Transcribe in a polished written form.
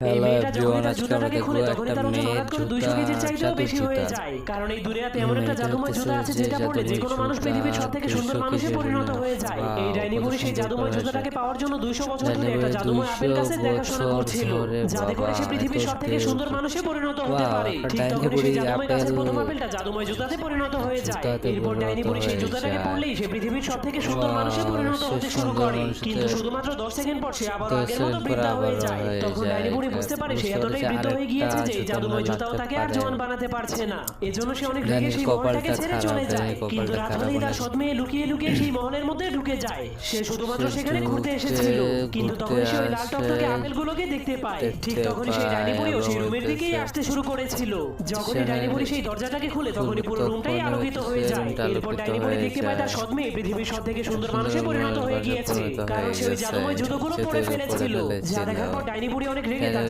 এই হ্যালো মেয়েটা যখনই এভরিওয়ান, তার আজকে আমরা জুতাটাকে দেখবো খুলে একটা তখনই তার ওজন মেয়ের হঠাৎ করে জুতা 200 কেজির চাইতেও জাদুর বেশি হয়ে জুতা। যায়। কারণ এই দুনিয়াতে এমন একটা এটা জাদুময় জুতা আছে যে যেটা পরলে যে কোনো মানুষ জাদুময় পৃথিবীর সব জুতা থেকে সুন্দর 200 মানুষে কেজির পরিণত না। হয়ে যায়। এই ওয়াও, ডাইনি কত বুড়ি সেই সুন্দর জাদুময় করা হয়েছে। জুতাটাকে পাওয়ার জন্য 200 বছর ডাইনি ধরে একটা বুড়ি জাদুময় আপেল 200 গাছের দেখাশোনা বছর করছিল, ধরে, যাতে করে সে বাবা পৃথিবীর এত সব থেকে সুন্দর কিউট। মানুষে পরিণত হতে ওয়াও, পারে। একটা ঠিক ডাইনি তখনই বুড়ি সেই জাদুময় আপেল গাছের প্রথম আপেলটা জাদুময় জুতাতে পরিণত হয়ে যায়। জুতাতে এরপর ডাইনি পরিণত বুড়ি সেই হয়ে জুতাটাকে যায়। পরলেই সে পৃথিবীর সব থেকে সুন্দর মানুষে ওয়াও, পরিণত সে হতে শুরু সুন্দর করে। মানুষে কিন্তু শুধুমাত্র 10 সেকেন্ড পর সে আবার 10 আগের মতো সেকেন্ড পর বৃদ্ধা হয়ে আবারও যায়। হয়ে তখন যায়। ডাইনি বুড়ি বুঝতে পারে সে বুঝতে এতটাই পারছে বৃদ্ধ হয়ে আরেকটা গিয়েছে যে এই জুতা জাদুময় মনে জুতাও লাগতে তাকে আর পারে। জোয়ান বানাতে পারছে না। এজন্য সে অনেক রেগে ডাইনির সেই মহলটাকে কপালটা ছেড়ে খারাপ, চলে যায়। ডাইনির কিন্তু কপালটা রাত খারাপ হলেই তার অনেক। সৎ মেয়ে লুকিয়ে লুকিয়ে সেই মহলের মধ্যে ঢুকে যায়। সে শুধুমাত্র সে সেখানে ঘুরতে ঢুকে এসেছিল, কিন্তু ঘুরতে তখন সে ওই লাল আসে, টকটকে আপেলগুলোকে দেখতে পায়। ঠিক দেখতে তখনই সেই ডাইনি পায় বুড়িও সেই এবং রুমের দিকেই বলতেছে, আসতে শুরু করেছিল। যখনই ডাইনি বুড়ি সেই দরজাটাকে খুলে তখনই পুরো রুমটাই তখন আলোকিত হয়ে যায়। রুমটা এরপর আলোকিত ডাইনি বুড়ি হয়ে দেখতে পায় তার যায়। সৎ মেয়ে পৃথিবীর সব থেকে সুন্দর মানুষে সুন্দর পরিণত হয়ে মানুষে গিয়েছে, পরিণত কারণ হয়ে সে ওই গেছে। জাদুময় জুতোগুলো সে পরে তো পরে ফেলেছিল। যা ফেলেছিল। দেখার পর ডাইনি বুড়ি অনেক রেগে